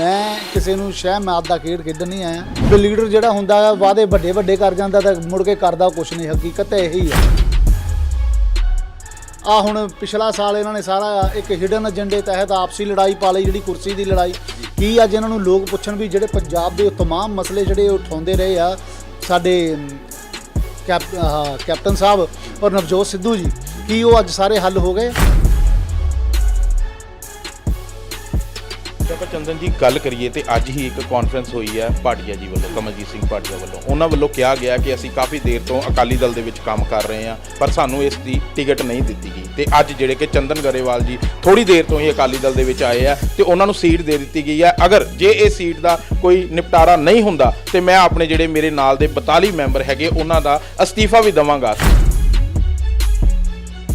मैं किसी ਨੂੰ ਸ਼ਹਿ ਮੈਚ ਦਾ ਖੇਡ ਖੇਡਣ ਨਹੀਂ ਆਇਆ ਵੀ ਲੀਡਰ ਜਿਹੜਾ ਹੁੰਦਾ ਹੈ ਵਾਅਦੇ ਵੱਡੇ ਵੱਡੇ ਕਰ ਜਾਂਦਾ ਤਾਂ ਮੁੜ ਕੇ ਕਰਦਾ ਕੁਛ ਨਹੀਂ ਹਕੀਕਤ ਤਾਂ ਇਹੀ ਹੈ ਆ ਹੁਣ ਪਿਛਲਾ ਸਾਲ ਇਹਨਾਂ ਨੇ ਸਾਰਾ ਇੱਕ ਹਿਡਨ ਏਜੰਡੇ ਤਹਿਤ ਆਪਸੀ ਲੜਾਈ ਪਾ ਲਈ ਜਿਹੜੀ ਕੁਰਸੀ ਦੀ ਲੜਾਈ ਕੀ ਅੱਜ ਇਹਨਾਂ ਨੂੰ ਲੋਕ ਪੁੱਛਣ ਵੀ ਜਿਹੜੇ ਪੰਜਾਬ ਦੇ तमाम ਮਸਲੇ ਜਿਹੜੇ ਉਠਾਉਂਦੇ ਰਹੇ ਆ ਸਾਡੇ ਕੈਪਟਨ ਸਾਹਿਬ ਔਰ ਨਵਜੋਤ ਸਿੱਧੂ ਜੀ ਕੀ ਉਹ ਅੱਜ ਸਾਰੇ ਹੱਲ ਹੋ ਗਏ ਆਪਾਂ ਚੰਦਨ ਜੀ ਗੱਲ ਕਰੀਏ ਤੇ ਅੱਜ ਹੀ ਇੱਕ ਕਾਨਫਰੰਸ ਹੋਈ ਹੈ ਭਾਟੀਆ ਜੀ ਵੱਲੋਂ ਕਮਲਜੀਤ ਸਿੰਘ ਭਾਟੀਆ ਵੱਲੋਂ ਉਹਨਾਂ ਵੱਲੋਂ ਕਿਹਾ ਗਿਆ ਕਿ ਅਸੀਂ ਕਾਫੀ ਦੇਰ ਤੋਂ ਅਕਾਲੀ ਦਲ ਦੇ ਵਿੱਚ ਕੰਮ ਕਰ ਰਹੇ ਹਾਂ ਪਰ ਸਾਨੂੰ ਇਸ ਦੀ ਟਿਕਟ ਨਹੀਂ ਦਿੱਤੀ ਗਈ ਤੇ ਅੱਜ ਜਿਹੜੇ ਕਿ ਚੰਦਨ ਗਰੇਵਾਲ ਜੀ ਥੋੜੀ ਦੇਰ ਤੋਂ ਹੀ ਅਕਾਲੀ ਦਲ ਦੇ ਵਿੱਚ ਆਏ ਆ ਤੇ ਉਹਨਾਂ ਨੂੰ ਸੀਟ ਦੇ ਦਿੱਤੀ ਗਈ ਹੈ ਅਗਰ ਜੇ ਇਹ ਸੀਟ ਦਾ ਕੋਈ ਨਿਪਟਾਰਾ ਨਹੀਂ ਹੁੰਦਾ ਤੇ ਮੈਂ ਆਪਣੇ ਜਿਹੜੇ ਮੇਰੇ ਨਾਲ ਦੇ 42 ਮੈਂਬਰ ਹੈਗੇ ਉਹਨਾਂ ਦਾ ਅਸਤੀਫਾ ਵੀ ਦੇਵਾਂਗਾ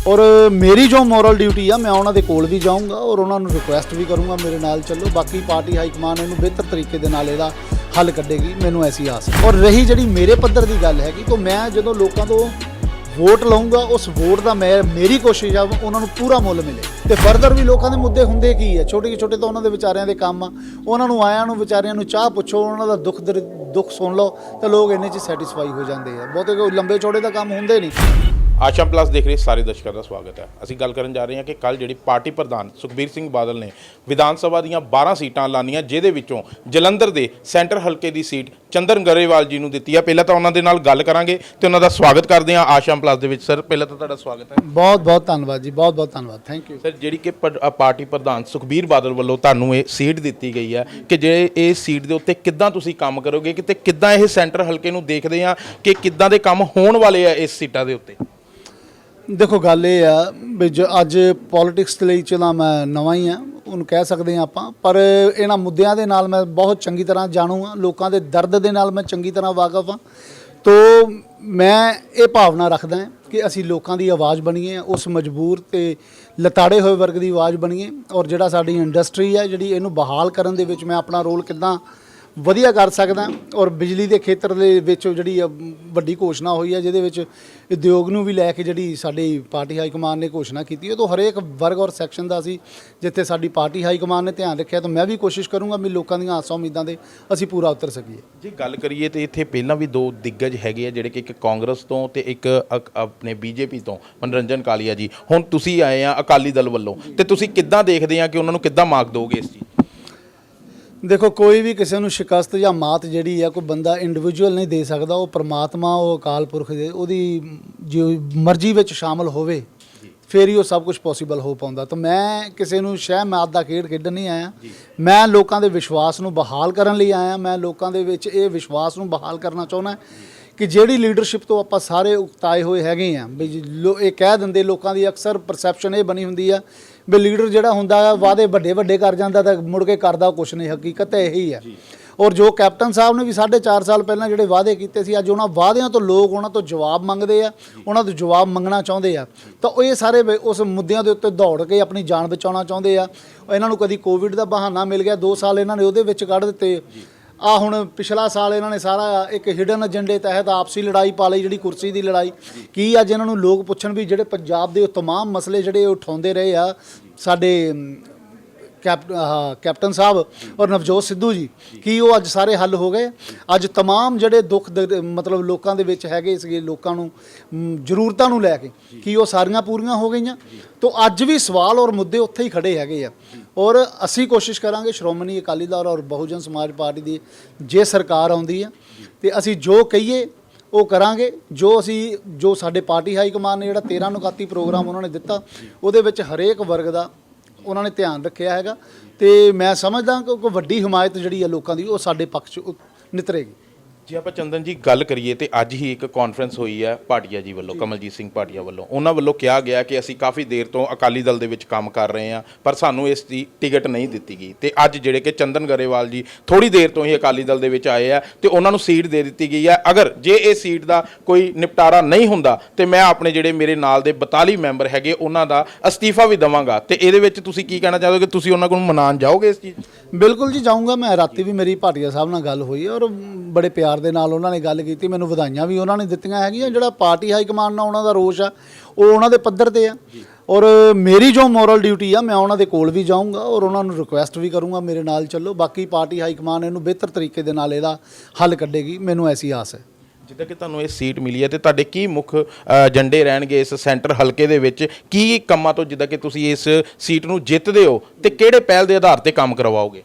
और मेरी जो मॉरल ड्यूटी है मैं उन्होंने कोल भी जाऊँगा और उन्होंने रिक्वेस्ट भी करूँगा मेरे नाल चलो बाकी पार्टी हाईकमान इनू बेहतर तरीके दे नाल इहदा हल कड्डेगी मैनू ऐसी आस और रही जिहड़ी मेरे पद्धर की गल हैगी तो मैं जो लोगों तो वोट लऊँगा उस वोट का मैं मेरी कोशिश है उन्होंने पूरा मुल मिले तो फरदर भी लोगों के मुद्दे होंगे की है छोटे छोटे तो उन्होंने विचारियां दे काम आ उन्होंने आया विचारियां चाह पुछो उन्होंने दुख सुन लो तो लोग इन्ने च सैटिस्फाई हो जाते हैं बहुते कोई लंबे चौड़े का काम होंगे नहीं ਆਸ਼ਾ ਪਲੱਸ ਦੇਖ ਰਹੇ ਸਾਰੇ ਦਰਸ਼ਕਾਂ ਦਾ ਸਵਾਗਤ ਹੈ ਅਸੀਂ ਗੱਲ ਕਰਨ ਜਾ ਰਹੇ ਹਾਂ ਕਿ ਕੱਲ ਜਿਹੜੀ ਪਾਰਟੀ ਪ੍ਰਧਾਨ ਸੁਖਬੀਰ ਸਿੰਘ ਬਾਦਲ ਨੇ ਵਿਧਾਨ ਸਭਾ ਦੀਆਂ 12 ਸੀਟਾਂ ਐਲਾਨੀਆਂ ਜਿਹਦੇ ਵਿੱਚੋਂ ਜਲੰਧਰ ਦੇ ਸੈਂਟਰ ਹਲਕੇ ਦੀ ਸੀਟ ਚੰਦਨ ਗਰੇਵਾਲ ਜੀ ਨੂੰ ਦਿੱਤੀ ਹੈ ਪਹਿਲਾਂ ਤਾਂ ਉਹਨਾਂ ਦੇ ਨਾਲ ਗੱਲ ਕਰਾਂਗੇ ਤੇ ਉਹਨਾਂ ਦਾ ਸਵਾਗਤ ਕਰਦੇ ਹਾਂ ਆਸ਼ਾ ਪਲੱਸ ਦੇ ਵਿੱਚ ਸਰ ਪਹਿਲਾਂ ਤਾਂ ਤੁਹਾਡਾ ਸਵਾਗਤ ਹੈ ਬਹੁਤ ਬਹੁਤ ਧੰਨਵਾਦ ਜੀ ਬਹੁਤ ਬਹੁਤ ਧੰਨਵਾਦ ਥੈਂਕ ਯੂ ਸਰ ਜਿਹੜੀ ਕਿ ਪਾਰਟੀ ਪ੍ਰਧਾਨ ਸੁਖਬੀਰ ਬਾਦਲ ਵੱਲੋਂ ਤੁਹਾਨੂੰ ਇਹ ਸੀਟ ਦਿੱਤੀ ਗਈ ਹੈ ਕਿ ਜੇ ਇਹ ਸੀਟ ਦੇ ਉੱਤੇ ਕਿੱਦਾਂ ਤੁਸੀਂ ਕੰਮ ਕਰੋਗੇ ਕਿ ਤੇ ਕਿੱਦਾਂ ਇਹ ਸੈਂਟਰ ਹਲਕੇ ਨੂੰ ਦੇਖਦੇ ਆ ਕਿ ਕਿੱਦਾਂ ਦੇ ਕੰਮ ਹੋਣ ਵਾਲੇ ਆ ਇਸ ਸੀਟਾਂ ਦੇ ਉੱਤੇ देखो गल ये आ भी जो अज पॉलिटिक्स ਲਈ ਚਲਾ मैं नवा ही हाँ ਉਹਨੂੰ ਕਹਿ ਸਕਦੇ ਹਾਂ ਆਪਾਂ ਪਰ ਇਹਨਾਂ ਮੁੱਦਿਆਂ ਦੇ ਨਾਲ ਮੈਂ ਬਹੁਤ ਚੰਗੀ ਤਰ੍ਹਾਂ ਜਾਣੂ ਹਾਂ ਲੋਕਾਂ ਦੇ ਦਰਦ ਦੇ ਨਾਲ ਮੈਂ ਚੰਗੀ ਤਰ੍ਹਾਂ ਵਾਕਿਫ ਹਾਂ ਤੋ ਮੈਂ ਇਹ ਭਾਵਨਾ ਰੱਖਦਾ ਹਾਂ ਕਿ ਅਸੀਂ ਲੋਕਾਂ ਦੀ ਆਵਾਜ਼ ਬਣੀਏ ਉਸ ਮਜਬੂਰ ਤੇ ਲਤਾੜੇ ਹੋਏ ਵਰਗ ਦੀ ਆਵਾਜ਼ ਬਣੀਏ ਔਰ ਜਿਹੜਾ ਸਾਡੀ ਇੰਡਸਟਰੀ ਹੈ ਜਿਹੜੀ ਇਹਨੂੰ ਬਹਾਲ ਕਰਨ ਦੇ ਵਿੱਚ ਮੈਂ ਆਪਣਾ ਰੋਲ ਕਿੱਦਾਂ ਵਧੀਆ ਕਰ ਸਕਦਾ ਔਰ ਬਿਜਲੀ ਦੇ ਖੇਤਰ ਦੇ ਵਿੱਚ ਜਿਹੜੀ ਵੱਡੀ ਘੋਸ਼ਣਾ ਹੋਈ ਹੈ ਜਿਹਦੇ ਵਿੱਚ ਉਦਯੋਗ ਨੂੰ ਵੀ ਲੈ ਕੇ ਜਿਹੜੀ ਸਾਡੀ ਪਾਰਟੀ ਹਾਈਕਮਾਨ ਨੇ ਘੋਸ਼ਣਾ ਕੀਤੀ ਹੈ ਤਾਂ ਹਰੇਕ ਵਰਗ ਔਰ ਸੈਕਸ਼ਨ ਦਾ ਸੀ ਜਿੱਥੇ ਸਾਡੀ ਪਾਰਟੀ ਹਾਈਕਮਾਨ ਨੇ ਧਿਆਨ ਰੱਖਿਆ ਤਾਂ ਮੈਂ ਵੀ ਕੋਸ਼ਿਸ਼ ਕਰੂੰਗਾ ਵੀ ਲੋਕਾਂ ਦੀਆਂ ਆਸਾਂ ਉਮੀਦਾਂ ਦੇ ਅਸੀਂ ਪੂਰਾ ਉਤਰ ਸਕੀਏ ਜੇ ਗੱਲ ਕਰੀਏ ਤੇ ਇੱਥੇ ਪਹਿਲਾਂ ਵੀ ਦੋ ਦਿੱਗਜ ਹੈਗੇ ਆ ਜਿਹੜੇ ਕਿ ਇੱਕ ਕਾਂਗਰਸ ਤੋਂ ਤੇ ਇੱਕ ਆਪਣੇ ਬੀਜੇਪੀ ਤੋਂ ਮਨੋਰੰਜਨ ਕਾਲੀਆ ਜੀ ਹੁਣ ਤੁਸੀਂ ਆਏ ਆ ਅਕਾਲੀ ਦਲ ਵੱਲੋਂ ਤੇ ਤੁਸੀਂ ਕਿੱਦਾਂ ਦੇਖਦੇ ਆ ਕਿ ਉਹਨਾਂ ਨੂੰ ਕਿੱਦਾਂ ਮਾਰਕ ਦੋਗੇ ਇਸ ਚੀਜ਼ देखो कोई भी किसी को शिकस्त या मात जी है कोई बंदा इंडिविजुअल नहीं दे सकता वो परमात्मा वो अकाल पुरख दे जो मर्जी में शामिल होवे फिर ही वो सब कुछ पॉसीबल हो पाता तो मैं किसी को शह मैच का खेड खेडन नहीं आया मैं लोगों के विश्वास को बहाल करने लिए आया मैं लोगों के विश्वास को बहाल करना चाहना कि जिहड़ी लीडरशिप तो आप सारे उकताए हुए हैगे हैं भी ये कह देंगे लोगों की अक्सर परसैप्शन ये बनी होंगी है भी लीडर जिहड़ा हुंदा है वादे ਵੱਡੇ ਵੱਡੇ कर जाता तो मुड़ के करदा कुछ नहीं हकीकत तो यही है और जो कैप्टन साहब ने भी 4.5 साल पहले ਜਿਹੜੇ वादे किए सी अज उन्होंने वादियां तो लोग उन्होंने तो जवाब मंगते हैं उन्होंने तो जवाब मंगना चाहते हैं तो ये सारे उस मुद्दों के उत्ते दौड़ के अपनी जान बचाना चाहते हैं इन्हों कभी कोविड का बहाना मिल गया 2 साल इन्होंने ਉਹਦੇ ਵਿੱਚ ਕੱਢ ਦਿੱਤੇ आ हुण पिछला साल इन्होंने सारा एक हिडन एजेंडे तहत आपसी लड़ाई पा ली जी कुर्सी की लड़ाई की अज इन्हों लोग पुछन भी जोड़े पंजाब के तमाम मसले जोड़े उठाते रहे आ साडे कैप्टन साहब और नवजोत सिद्धू जी की वो अज सारे हल हो गए अज तमाम जोड़े दुख मतलब लोगों के हैगे सी लोगों जरूरतों को लैके कि वो सारियां पूरियां हो गई तो अज भी सवाल और मुद्दे उत्थे ही खड़े हैगे आ और असी कोशिश करांगे श्रोमणी अकाली दल और बहुजन समाज पार्टी की जे सरकार आउंदी है तो असी जो कहिए वो करांगे जो असी जो साडे पार्टी हाईकमान ने जिहड़ा 13 29 प्रोग्राम उन्होंने दिता उहदे विच हरेक वर्ग का उन्होंने ध्यान रखिया हैगा तो मैं समझदा कि कोई वड्डी हिमायत जिहड़ी है लोगों की वो साडे पक्ष नितरेगी ਜੇ ਆਪਾਂ ਚੰਦਨ ਜੀ ਗੱਲ ਕਰੀਏ ਤੇ ਅੱਜ ਹੀ ਇੱਕ ਕਾਨਫਰੰਸ ਹੋਈ ਹੈ ਭਾਟੀਆ ਜੀ ਵੱਲੋਂ ਕਮਲਜੀਤ ਸਿੰਘ ਭਾਟੀਆ ਵੱਲੋਂ ਉਹਨਾਂ ਵੱਲੋਂ ਕਿਹਾ ਗਿਆ ਕਿ ਅਸੀਂ ਕਾਫੀ ਦੇਰ ਤੋਂ ਅਕਾਲੀ ਦਲ ਦੇ ਵਿੱਚ ਕੰਮ ਕਰ ਰਹੇ ਹਾਂ ਪਰ ਸਾਨੂੰ ਇਸ ਦੀ ਟਿਕਟ ਨਹੀਂ ਦਿੱਤੀ ਗਈ ਤੇ ਅੱਜ ਜਿਹੜੇ ਕਿ ਚੰਦਨ ਗਰੇਵਾਲ ਜੀ ਥੋੜੀ ਦੇਰ ਤੋਂ ਹੀ ਅਕਾਲੀ ਦਲ ਦੇ ਵਿੱਚ ਆਏ ਆ ਤੇ ਉਹਨਾਂ ਨੂੰ ਸੀਟ ਦੇ ਦਿੱਤੀ ਗਈ ਹੈ ਅਗਰ ਜੇ ਇਹ ਸੀਟ ਦਾ ਕੋਈ ਨਿਪਟਾਰਾ ਨਹੀਂ ਹੁੰਦਾ ਤੇ ਮੈਂ ਆਪਣੇ ਜਿਹੜੇ ਮੇਰੇ ਨਾਲ ਦੇ 42 ਮੈਂਬਰ ਹੈਗੇ ਉਹਨਾਂ ਦਾ ਅਸਤੀਫਾ ਵੀ ਦੇਵਾਂਗਾ ਤੇ ਇਹਦੇ ਵਿੱਚ ਤੁਸੀਂ ਕੀ ਕਹਿਣਾ ਚਾਹੋਗੇ ਕਿ ਤੁਸੀਂ ਉਹਨਾਂ ਕੋਲ ਮਨਾਉਣ ਜਾਓਗੇ ਇਸ ਚੀਜ਼ बिल्कुल जी जाऊँगा मैं राती भी मेरी भाटिया साहब नाल गल हुई और बड़े प्यार दे नाल उन्होंने गल की मैनूं वधाइयां भी उन्होंने दित्तियां हैगियां जिहड़ा पार्टी हाईकमान नाल उन्हां दा रोष आ ਉਹ ਉਹਨਾਂ ਦੇ ਪੱਧਰ ਤੇ ਆ ਔਰ ਮੇਰੀ ਜੋ ਮੋਰਲ ਡਿਊਟੀ ਆ, ਮੈਂ ਉਹਨਾਂ ਦੇ ਕੋਲ ਵੀ ਜਾਊਂਗਾ ਔਰ ਉਹਨਾਂ ਨੂੰ ਰਿਕੁਐਸਟ ਵੀ ਕਰੂੰਗਾ ਮੇਰੇ ਨਾਲ ਚੱਲੋ। ਬਾਕੀ ਪਾਰਟੀ ਹਾਈ ਕਮਾਨ ਇਹਨੂੰ ਬਿਹਤਰ ਤਰੀਕੇ ਦੇ ਨਾਲ ਇਹਦਾ ਹੱਲ ਕੱਢੇਗੀ, ਮੈਨੂੰ ਐਸੀ ਆਸ ਹੈ। ਜਿੱਦਾਂ ਕਿ ਤੁਹਾਨੂੰ ਇਹ ਸੀਟ ਮਿਲੀ ਹੈ ਤੇ ਤੁਹਾਡੇ ਕੀ ਮੁੱਖ ਏਜੰਡੇ ਰਹਿਣਗੇ ਇਸ ਸੈਂਟਰ ਹਲਕੇ ਦੇ ਵਿੱਚ, ਕੀ ਕੰਮਾਂ ਤੋਂ ਜਿੱਦਾਂ ਕਿ ਤੁਸੀਂ ਇਸ ਸੀਟ ਨੂੰ ਜਿੱਤਦੇ ਹੋ ਤੇ ਕਿਹੜੇ ਪਹਿਲ ਦੇ ਆਧਾਰ ਤੇ ਕੰਮ ਕਰਵਾਓਗੇ?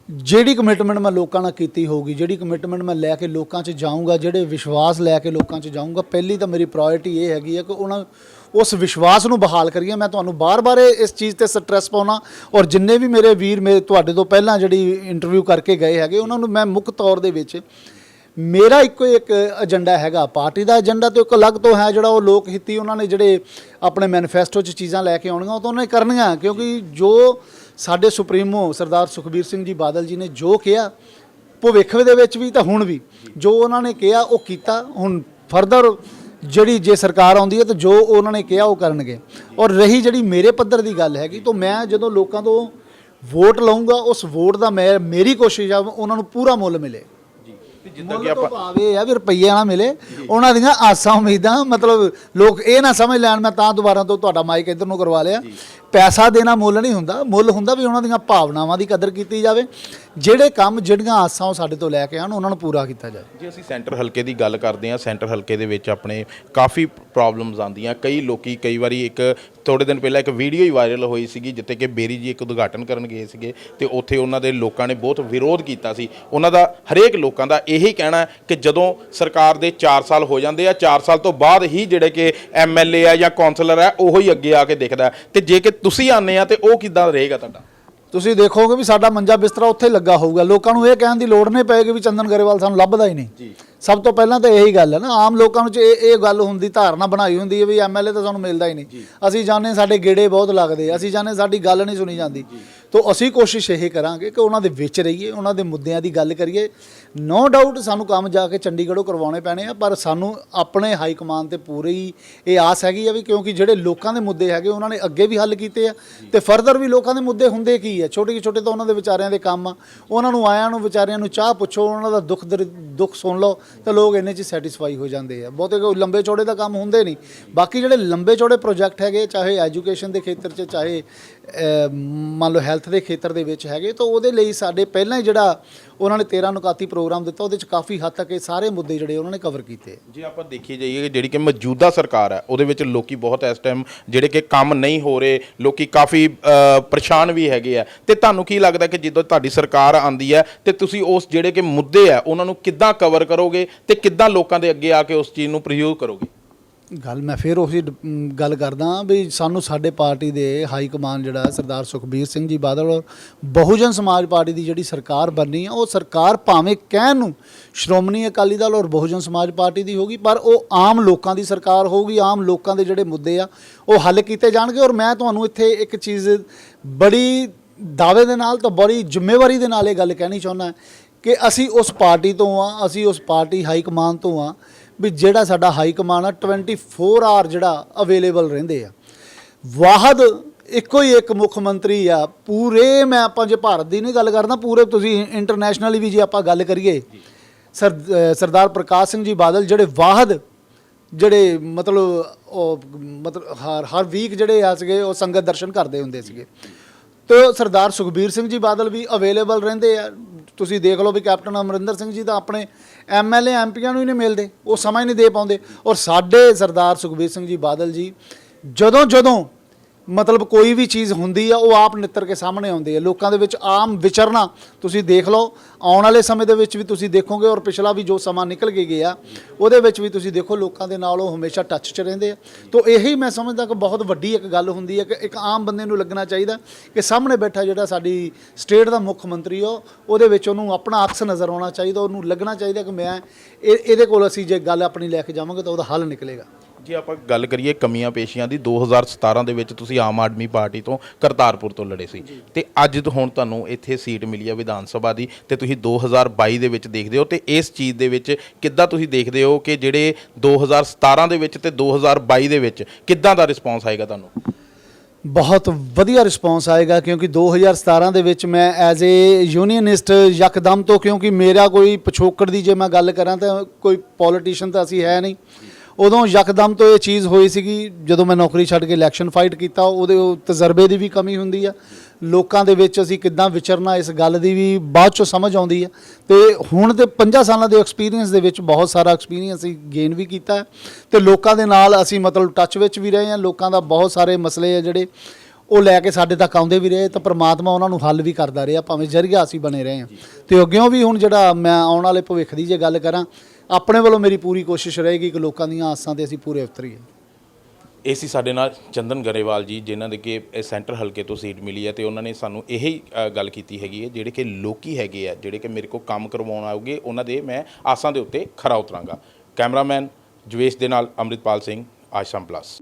ਜਿਹੜੀ ਕਮਿਟਮੈਂਟ ਮੈਂ ਲੋਕਾਂ ਨਾਲ ਕੀਤੀ ਹੋਊਗੀ, ਜਿਹੜੀ ਕਮਿਟਮੈਂਟ ਮੈਂ ਲੈ ਕੇ ਲੋਕਾਂ 'ਚ ਜਾਊਂਗਾ, ਜਿਹੜੇ ਵਿਸ਼ਵਾਸ ਲੈ ਕੇ ਲੋਕਾਂ 'ਚ ਜਾਊਂਗਾ, ਪਹਿਲੀ ਤਾਂ ਮੇਰੀ ਪ੍ਰਾਇੋਰਟੀ ਇਹ ਹੈਗੀ ਹੈ ਕਿ ਉਸ ਵਿਸ਼ਵਾਸ ਨੂੰ ਬਹਾਲ ਕਰੀਏ। ਮੈਂ ਤੁਹਾਨੂੰ ਬਾਰ-ਬਾਰ ਇਸ ਚੀਜ਼ ਤੇ ਸਟ੍ਰੈਸ ਪਾਉਣਾ ਔਰ ਜਿੰਨੇ ਵੀ ਮੇਰੇ ਵੀਰ ਤੁਹਾਡੇ ਤੋਂ ਪਹਿਲਾਂ ਜਿਹੜੀ ਇੰਟਰਵਿਊ ਕਰਕੇ ਗਏ ਹੈਗੇ ਉਹਨਾਂ ਨੂੰ ਮੈਂ ਮੁੱਖ ਤੌਰ ਦੇ ਵਿੱਚ, ਮੇਰਾ ਇੱਕੋ ਇੱਕ ਏਜੰਡਾ ਹੈਗਾ, ਪਾਰਟੀ ਦਾ ਏਜੰਡਾ ਤੇ ਇੱਕ ਅਲੱਗ ਤੋਂ ਹੈ ਜਿਹੜਾ ਉਹ ਲੋਕ ਹਿੱਤੀ ਉਹਨਾਂ ਨੇ ਜਿਹੜੇ ਆਪਣੇ ਮੈਨੀਫੈਸਟੋ 'ਚ ਚੀਜ਼ਾਂ ਲੈ ਕੇ ਆਉਣੀਆਂ ਉਹ ਤਾਂ ਉਹਨੇ ਕਰਨੀਆਂ, ਕਿਉਂਕਿ ਜੋ ਸਾਡੇ ਸੁਪਰੀਮੋ ਸਰਦਾਰ ਸੁਖਬੀਰ ਸਿੰਘ ਜੀ ਬਾਦਲ ਜੀ ਨੇ ਜੋ ਕਿਹਾ ਭਵਿੱਖ ਦੇ ਵਿੱਚ ਵੀ ਤਾਂ ਹੁਣ ਵੀ ਜੋ ਉਹਨਾਂ ਨੇ ਕਿਹਾ ਉਹ ਕੀਤਾ। ਹੁਣ ਫਰਦਰ ਜਿਹੜੀ ਜੇ ਸਰਕਾਰ ਆਉਂਦੀ ਹੈ ਤਾਂ ਜੋ ਉਹਨਾਂ ਨੇ ਕਿਹਾ ਉਹ ਕਰਨਗੇ। ਔਰ ਰਹੀ ਜਿਹੜੀ ਮੇਰੇ ਪੱਧਰ ਦੀ ਗੱਲ ਹੈਗੀ, ਤਾਂ ਮੈਂ ਜਦੋਂ ਲੋਕਾਂ ਤੋਂ ਵੋਟ ਲਵਾਂਗਾ ਉਸ ਵੋਟ ਦਾ ਮੇਰੀ ਕੋਸ਼ਿਸ਼ ਆ ਉਹਨਾਂ ਨੂੰ ਪੂਰਾ ਮੁੱਲ ਮਿਲੇ। ਜਿੱਦਾਂ ਕਿ ਆਪਾਂ ਭਾਵੇਂ ਆ ਵੀ ਰੁਪਈਆ ਨਾ ਮਿਲੇ, ਉਹਨਾਂ ਦੀਆਂ ਆਸਾਂ ਉਮੀਦਾਂ, ਮਤਲਬ ਲੋਕ ਇਹ ਨਾ ਸਮਝ ਲੈਣ ਮੈਂ ਤਾਂ ਦੁਬਾਰਾ ਤੋਂ ਤੁਹਾਡਾ ਮਾਈਕ ਇੱਧਰ ਨੂੰ ਕਰਵਾ ਲਿਆ। ਪੈਸਾ ਦੇਣਾ ਮੁੱਲ ਨਹੀਂ ਹੁੰਦਾ, ਮੁੱਲ ਹੁੰਦਾ ਵੀ ਉਹਨਾਂ ਦੀਆਂ ਭਾਵਨਾਵਾਂ ਦੀ ਕਦਰ ਕੀਤੀ ਜਾਵੇ, ਜਿਹੜੇ ਕੰਮ ਜਿਹੜੀਆਂ ਆਸਾਂ ਉਹ ਸਾਡੇ ਤੋਂ ਲੈ ਕੇ ਆਉਣ ਉਹਨਾਂ ਨੂੰ ਪੂਰਾ ਕੀਤਾ ਜਾਏ। ਜੇ ਅਸੀਂ ਸੈਂਟਰ ਹਲਕੇ ਦੀ ਗੱਲ ਕਰਦੇ ਹਾਂ, ਸੈਂਟਰ ਹਲਕੇ ਦੇ ਵਿੱਚ ਆਪਣੇ ਕਾਫੀ ਪ੍ਰੋਬਲਮਸ ਆਉਂਦੀਆਂ। ਕਈ ਲੋਕੀ ਕਈ ਵਾਰੀ ਇੱਕ ਥੋੜੇ ਦਿਨ ਪਹਿਲਾਂ ਇੱਕ ਵੀਡੀਓ ਹੀ ਵਾਇਰਲ ਹੋਈ ਸੀਗੀ ਜਿੱਥੇ ਕਿ ਬੇਰੀ ਜੀ ਇੱਕ ਉਦਘਾਟਨ ਕਰਨ ਗਏ ਸੀਗੇ ਤੇ ਉੱਥੇ ਉਹਨਾਂ ਦੇ ਲੋਕਾਂ ਨੇ ਬਹੁਤ ਵਿਰੋਧ ਕੀਤਾ ਸੀ। ਉਹਨਾਂ ਦਾ ਹਰੇਕ ਲੋਕਾਂ ਦਾ ਇਹੀ ਕਹਿਣਾ ਕਿ ਜਦੋਂ ਸਰਕਾਰ ਦੇ 4 ਸਾਲ ਹੋ ਜਾਂਦੇ ਆ, 4 ਸਾਲ ਤੋਂ ਬਾਅਦ ਹੀ ਜਿਹੜੇ ਕਿ MLA ਆ ਜਾਂ ਕੌਂਸਲਰ ਆ ਉਹੀ ਅੱਗੇ ਆ ਕੇ ਦਿਖਦਾ, ਤੇ ਜੇ ਕਿ ਤੁਸੀਂ ਆਉਂਦੇ ਆ ਤੇ ਉਹ ਕਿੱਦਾਂ ਰਹੇਗਾ ਤੁਹਾਡਾ? ਤੁਸੀਂ ਦੇਖੋਗੇ ਵੀ ਸਾਡਾ ਮੰਜਾ ਬਿਸਤਰਾ ਉੱਥੇ ਲੱਗਾ ਹੋਊਗਾ, ਲੋਕਾਂ ਨੂੰ ਇਹ ਕਹਿਣ ਦੀ ਲੋੜ ਨਹੀਂ ਪਏਗੀ ਵੀ ਚੰਦਨ ਗਰੇਵਾਲ ਸਾਨੂੰ ਲੱਭਦਾ ਹੀ ਨਹੀਂ ਜੀ। ਸਭ ਤੋਂ ਪਹਿਲਾਂ ਤਾਂ ਇਹੀ ਗੱਲ ਹੈ ਨਾ, ਆਮ ਲੋਕਾਂ ਨੂੰ ਇਹ ਗੱਲ ਹੁੰਦੀ, ਧਾਰਨਾ ਬਣਾਈ ਹੁੰਦੀ ਹੈ ਵੀ MLA ਤਾਂ ਸਾਨੂੰ ਮਿਲਦਾ ਹੀ ਨਹੀਂ, ਅਸੀਂ ਜਾਣੇ ਸਾਡੇ ਗੇੜੇ ਬਹੁਤ ਲੱਗਦੇ, ਅਸੀਂ ਜਾਣੇ ਸਾਡੀ ਗੱਲ ਨਹੀਂ ਸੁਣੀ ਜਾਂਦੀ। ਤਾਂ ਅਸੀਂ ਕੋਸ਼ਿਸ਼ ਇਹ ਕਰਾਂਗੇ ਕਿ ਉਹਨਾਂ ਦੇ ਵਿੱਚ ਰਹੀਏ, ਉਹਨਾਂ ਦੇ ਮੁੱਦਿਆਂ ਦੀ ਗੱਲ ਕਰੀਏ। ਨੋ ਡਾਊਟ ਸਾਨੂੰ ਕੰਮ ਜਾ ਕੇ ਚੰਡੀਗੜ੍ਹੋਂ ਕਰਵਾਉਣੇ ਪੈਣੇ ਆ, ਪਰ ਸਾਨੂੰ ਆਪਣੇ ਹਾਈ ਕਮਾਨ ਤੇ ਪੂਰੀ ਇਹ ਆਸ ਹੈਗੀ ਆ ਵੀ ਕਿਉਂਕਿ ਜਿਹੜੇ ਲੋਕਾਂ ਦੇ ਮੁੱਦੇ ਹੈਗੇ ਉਹਨਾਂ ਨੇ ਅੱਗੇ ਵੀ ਹੱਲ ਕੀਤੇ ਆ ਤੇ ਫਰਦਰ ਵੀ ਲੋਕਾਂ ਦੇ ਮੁੱਦੇ ਹੁੰਦੇ ਕੀ ਆ, ਛੋਟੇ ਛੋਟੇ ਤਾਂ ਉਹਨਾਂ ਦੇ ਵਿਚਾਰਿਆਂ ਦੇ ਕੰਮ ਆ, ਉਹਨਾਂ ਨੂੰ ਆਇਆਂ ਨੂੰ ਵਿਚਾਰਿਆਂ ਨੂੰ ਚਾਹ ਪੁੱਛੋ, ਉਹਨਾਂ ਦਾ ਦੁੱਖ ਸੁਣ ਲਓ ਤਾਂ ਲੋਕ ਇੰਨੇ 'ਚ ਸੈਟੀਸਫਾਈ ਹੋ ਜਾਂਦੇ ਆ। ਬਹੁਤੇ ਕੋਈ ਲੰਬੇ ਚੌੜੇ ਦਾ ਕੰਮ ਹੁੰਦੇ ਨਹੀਂ। ਬਾਕੀ ਜਿਹੜੇ ਲੰਬੇ ਚੌੜੇ ਪ੍ਰੋਜੈਕਟ ਹੈਗੇ, ਚਾਹੇ ਐਜੂਕੇਸ਼ਨ ਦੇ ਖੇਤਰ 'ਚ, ਚਾਹੇ ਮੰਨ ਲਓ ਹੈਲਥ ਦੇ ਖੇਤਰ ਦੇ ਵਿੱਚ ਹੈਗੇ, ਤਾਂ ਉਹਦੇ ਲਈ ਸਾਡੇ ਪਹਿਲਾਂ ਹੀ ਜਿਹੜਾ ਉਹਨਾਂ ਨੇ 13 ਨੁਕਾਤੀ ਪ੍ਰੋਗਰਾਮ ਦਿੱਤਾ ਉਹਦੇ 'ਚ ਕਾਫੀ ਹੱਦ ਤੱਕ ਇਹ ਸਾਰੇ ਮੁੱਦੇ ਜਿਹੜੇ ਉਹਨਾਂ ਨੇ ਕਵਰ ਕੀਤੇ। ਜੇ ਆਪਾਂ ਦੇਖੀ ਜਾਈਏ ਜਿਹੜੀ ਕਿ ਮੌਜੂਦਾ ਸਰਕਾਰ ਹੈ ਉਹਦੇ ਵਿੱਚ ਲੋਕੀ ਬਹੁਤ ਇਸ ਟਾਈਮ ਜਿਹੜੇ ਕਿ ਕੰਮ ਨਹੀਂ ਹੋ ਰਹੇ, ਲੋਕੀ ਕਾਫੀ ਪਰੇਸ਼ਾਨ ਵੀ ਹੈਗੇ ਆ, ਤੇ ਤੁਹਾਨੂੰ ਕੀ ਲੱਗਦਾ ਕਿ ਜਦੋਂ ਤੁਹਾਡੀ ਸਰਕਾਰ ਆਉਂਦੀ ਹੈ ਤੇ ਤੁਸੀਂ ਉਸ ਜਿਹੜੇ ਕਿ ਮੁੱਦੇ ਆ ਉਹਨਾਂ ਨੂੰ ਕਿੱਦਾਂ ਕਵਰ ਕਰੋਗੇ ਤੇ ਕਿੱਦਾਂ ਲੋਕਾਂ ਦੇ ਅੱਗੇ ਆ ਕੇ ਉਸ ਚੀਜ਼ ਨੂੰ ਪ੍ਰਯੋਗ ਕਰੋਗੇ? ਗੱਲ ਮੈਂ ਫਿਰ ਉਹੀ ਗੱਲ ਕਰਦਾ ਵੀ ਸਾਨੂੰ ਸਾਡੇ ਪਾਰਟੀ ਦੇ ਹਾਈ ਕਮਾਨ ਜਿਹੜਾ ਸਰਦਾਰ ਸੁਖਬੀਰ ਸਿੰਘ ਜੀ ਬਾਦਲ ਔਰ ਬਹੁਜਨ ਸਮਾਜ ਪਾਰਟੀ ਦੀ ਜਿਹੜੀ ਸਰਕਾਰ ਬਣਨੀ ਆ, ਉਹ ਸਰਕਾਰ ਭਾਵੇਂ ਕਹਿਣ ਨੂੰ ਸ਼੍ਰੋਮਣੀ ਅਕਾਲੀ ਦਲ ਔਰ ਬਹੁਜਨ ਸਮਾਜ ਪਾਰਟੀ ਦੀ ਹੋਗੀ, ਪਰ ਉਹ ਆਮ ਲੋਕਾਂ ਦੀ ਸਰਕਾਰ ਹੋਊਗੀ। ਆਮ ਲੋਕਾਂ ਦੇ ਜਿਹੜੇ ਮੁੱਦੇ ਆ ਉਹ ਹੱਲ ਕੀਤੇ ਜਾਣਗੇ। ਔਰ ਮੈਂ ਤੁਹਾਨੂੰ ਇੱਥੇ ਇੱਕ ਚੀਜ਼ ਬੜੀ ਦਾਅਵੇ ਦੇ ਨਾਲ ਤਾਂ ਬੜੀ ਜ਼ਿੰਮੇਵਾਰੀ ਦੇ ਨਾਲ ਇਹ ਗੱਲ ਕਹਿਣੀ ਚਾਹੁੰਦਾ ਕਿ ਅਸੀਂ ਉਸ ਪਾਰਟੀ ਤੋਂ ਆ, ਅਸੀਂ ਉਸ ਪਾਰਟੀ ਹਾਈ ਕਮਾਨ ਤੋਂ ਆ ਵੀ ਜਿਹੜਾ ਸਾਡਾ ਹਾਈ ਕਮਾਨ ਆ 24 ਆਵਰ ਜਿਹੜਾ ਅਵੇਲੇਬਲ ਰਹਿੰਦੇ ਆ। ਵਾਹਦ ਇੱਕੋ ਹੀ ਇੱਕ ਮੁੱਖ ਮੰਤਰੀ ਆ ਪੂਰੇ, ਮੈਂ ਆਪਾਂ ਜੇ ਭਾਰਤ ਦੀ ਨਹੀਂ ਗੱਲ ਕਰਦਾ, ਪੂਰੇ ਤੁਸੀਂ ਇੰਟਰਨੈਸ਼ਨਲੀ ਵੀ ਜੇ ਆਪਾਂ ਗੱਲ ਕਰੀਏ, ਸਰਦਾਰ ਪ੍ਰਕਾਸ਼ ਸਿੰਘ ਜੀ ਬਾਦਲ ਜਿਹੜੇ ਵਾਹਦ ਜਿਹੜੇ ਮਤਲਬ ਹਰ ਵੀਕ ਜਿਹੜੇ ਆ ਸੀਗੇ ਉਹ ਸੰਗਤ ਦਰਸ਼ਨ ਕਰਦੇ ਹੁੰਦੇ ਸੀਗੇ। ਤੇ ਸਰਦਾਰ ਸੁਖਬੀਰ ਸਿੰਘ ਜੀ ਬਾਦਲ ਵੀ ਅਵੇਲੇਬਲ ਰਹਿੰਦੇ ਆ। ਤੁਸੀਂ ਦੇਖ ਲਓ ਵੀ ਕੈਪਟਨ ਅਮਰਿੰਦਰ ਸਿੰਘ ਜੀ ਤਾਂ ਆਪਣੇ MLA MPਆਂ ਨੂੰ ਹੀ ਨਹੀਂ ਮਿਲਦੇ, ਉਹ ਸਮਾਂ ਹੀ ਨਹੀਂ ਦੇ ਪਾਉਂਦੇ। ਔਰ ਸਾਡੇ ਸਰਦਾਰ ਸੁਖਬੀਰ ਸਿੰਘ ਜੀ ਬਾਦਲ ਜੀ ਜਦੋਂ ਮਤਲਬ ਕੋਈ ਵੀ ਚੀਜ਼ ਹੁੰਦੀ ਆ ਉਹ ਆਪ ਨਿੱਤਰ ਕੇ ਸਾਹਮਣੇ ਆਉਂਦੇ ਆ, ਲੋਕਾਂ ਦੇ ਵਿੱਚ ਆਮ ਵਿਚਰਨਾ ਤੁਸੀਂ ਦੇਖ ਲਓ। ਆਉਣ ਵਾਲੇ ਸਮੇਂ ਦੇ ਵਿੱਚ ਵੀ ਤੁਸੀਂ ਦੇਖੋਗੇ ਔਰ ਪਿਛਲਾ ਵੀ ਜੋ ਸਮਾਂ ਨਿਕਲ ਕੇ ਗਿਆ ਉਹਦੇ ਵਿੱਚ ਵੀ ਤੁਸੀਂ ਦੇਖੋ ਲੋਕਾਂ ਦੇ ਨਾਲ ਉਹ ਹਮੇਸ਼ਾ ਟੱਚ 'ਚ ਰਹਿੰਦੇ ਆ। ਤਾਂ ਇਹੀ ਮੈਂ ਸਮਝਦਾ ਕਿ ਬਹੁਤ ਵੱਡੀ ਇੱਕ ਗੱਲ ਹੁੰਦੀ ਹੈ ਕਿ ਇੱਕ ਆਮ ਬੰਦੇ ਨੂੰ ਲੱਗਣਾ ਚਾਹੀਦਾ ਕਿ ਸਾਹਮਣੇ ਬੈਠਾ ਜਿਹੜਾ ਸਾਡੀ ਸਟੇਟ ਦਾ ਮੁੱਖ ਮੰਤਰੀ ਉਹਦੇ ਵਿੱਚ ਉਹਨੂੰ ਆਪਣਾ ਅਕਸ ਨਜ਼ਰ ਆਉਣਾ ਚਾਹੀਦਾ, ਉਹਨੂੰ ਲੱਗਣਾ ਚਾਹੀਦਾ ਕਿ ਮੈਂ ਇਹਦੇ ਕੋਲ ਅਸੀਂ ਜੇ ਗੱਲ ਆਪਣੀ ਲੈ ਕੇ ਜਾਵਾਂਗੇ ਤਾਂ ਉਹਦਾ ਹੱਲ ਨਿਕਲੇਗਾ। ਜੇ ਆਪਾਂ ਗੱਲ ਕਰੀਏ ਕਮੀਆਂ ਪੇਸ਼ੀਆਂ ਦੀ, 2017 ਦੇ ਵਿੱਚ ਤੁਸੀਂ ਆਮ ਆਦਮੀ ਪਾਰਟੀ ਤੋਂ ਕਰਤਾਰਪੁਰ ਤੋਂ ਲੜੇ ਸੀ ਤੇ ਅੱਜ ਹੁਣ ਤੁਹਾਨੂੰ ਇੱਥੇ ਸੀਟ ਮਿਲੀ ਹੈ ਵਿਧਾਨ ਸਭਾ ਦੀ, ਤੇ ਤੁਸੀਂ 2022 ਦੇ ਵਿੱਚ ਦੇਖਦੇ ਹੋ, ਤੇ ਇਸ ਚੀਜ਼ ਦੇ ਵਿੱਚ ਕਿੱਦਾਂ ਤੁਸੀਂ ਦੇਖਦੇ ਹੋ ਕਿ ਜਿਹੜੇ 2017 ਦੇ ਵਿੱਚ ਤੇ 2022 ਦੇ ਵਿੱਚ ਕਿੱਦਾਂ ਦਾ ਰਿਸਪੌਂਸ ਆਏਗਾ ਤੁਹਾਨੂੰ? ਬਹੁਤ ਵਧੀਆ ਰਿਸਪੌਂਸ ਆਏਗਾ, ਕਿਉਂਕਿ 2017 ਦੇ ਵਿੱਚ ਮੈਂ ਐਜ਼ ਏ ਯੂਨੀਅਨਿਸਟ ਯਕਦਮ ਤੋਂ, ਕਿਉਂਕਿ ਮੇਰਾ ਕੋਈ ਪਿਛੋਕੜ ਦੀ ਜੇ ਮੈਂ ਗੱਲ ਕਰਾਂ ਤਾਂ ਕੋਈ ਪੋਲੀਟੀਸ਼ੀਅਨ ਤਾਂ ਅਸੀਂ ਹੈ ਨਹੀਂ, ਉਦੋਂ ਯਕਦਮ ਤੋਂ ਇਹ ਚੀਜ਼ ਹੋਈ ਸੀਗੀ ਜਦੋਂ ਮੈਂ ਨੌਕਰੀ ਛੱਡ ਕੇ ਇਲੈਕਸ਼ਨ ਫਾਈਟ ਕੀਤਾ, ਉਹਦੇ ਉਹ ਤਜਰਬੇ ਦੀ ਵੀ ਕਮੀ ਹੁੰਦੀ ਆ, ਲੋਕਾਂ ਦੇ ਵਿੱਚ ਅਸੀਂ ਕਿੱਦਾਂ ਵਿਚਰਨਾ ਇਸ ਗੱਲ ਦੀ ਵੀ ਬਾਅਦ ਚੋਂ ਸਮਝ ਆਉਂਦੀ ਆ। ਤੇ ਹੁਣ ਤੇ 5 ਸਾਲਾਂ ਦੇ ਐਕਸਪੀਰੀਅੰਸ ਦੇ ਵਿੱਚ ਬਹੁਤ ਸਾਰਾ ਐਕਸਪੀਰੀਅੰਸ ਅਸੀਂ ਗੇਨ ਵੀ ਕੀਤਾ ਹੈ ਤੇ ਲੋਕਾਂ ਦੇ ਨਾਲ ਅਸੀਂ ਮਤਲਬ ਟੱਚ ਵਿੱਚ ਵੀ ਰਹੇ ਹਾਂ। ਲੋਕਾਂ ਦਾ ਬਹੁਤ ਸਾਰੇ ਮਸਲੇ ਆ ਜਿਹੜੇ ਉਹ ਲੈ ਕੇ ਸਾਡੇ ਤੱਕ ਆਉਂਦੇ ਵੀ ਰਹੇ ਤਾਂ ਪ੍ਰਮਾਤਮਾ ਉਹਨਾਂ ਨੂੰ ਹੱਲ ਵੀ ਕਰਦਾ ਰਿਹਾ, ਭਾਵੇਂ ਜ਼ਰੀਆ ਅਸੀਂ ਬਣੇ ਰਹੇ ਹਾਂ। ਤੇ ਅੱਗਿਓਂ ਵੀ ਹੁਣ ਜਿਹੜਾ ਮੈਂ ਆਉਣ ਵਾਲੇ ਭਵਿੱਖ ਦੀ ਜੇ ਗੱਲ ਕਰਾਂ, ਆਪਣੇ ਵੱਲੋਂ ਮੇਰੀ ਪੂਰੀ ਕੋਸ਼ਿਸ਼ ਰਹੇਗੀ ਕਿ ਲੋਕਾਂ ਦੀਆਂ ਆਸਾਂ ਤੇ ਅਸੀਂ ਪੂਰੇ ਉਤਰੀਏ। ਇਹ ਸੀ ਸਾਡੇ ਨਾਲ ਚੰਦਨ ਗਰੇਵਾਲ ਜੀ, ਜਿਨ੍ਹਾਂ ਦੇ ਕਿ ਸੈਂਟਰ ਹਲਕੇ ਤੋਂ ਸੀਟ ਮਿਲੀ ਹੈ ਤੇ ਉਹਨਾਂ ਨੇ ਸਾਨੂੰ ਇਹੀ ਗੱਲ ਕੀਤੀ ਹੈਗੀ ਹੈ, ਜਿਹੜੇ ਕਿ ਲੋਕੀ ਹੈਗੇ ਆ ਜਿਹੜੇ ਕਿ ਮੇਰੇ ਕੋਲ ਕੰਮ ਕਰਵਾਉਣ ਆਉਗੇ, ਉਹਨਾਂ ਦੇ ਮੈਂ ਆਸਾਂ ਦੇ ਉੱਤੇ ਖਰਾ ਉਤਰਾਂਗਾ। ਕੈਮਰਾਮੈਨ ਜਵੇਸ਼ ਦੇ ਨਾਲ ਅੰਮ੍ਰਿਤਪਾਲ ਸਿੰਘ, ਆਸ਼ਾਮ ਪਲੱਸ।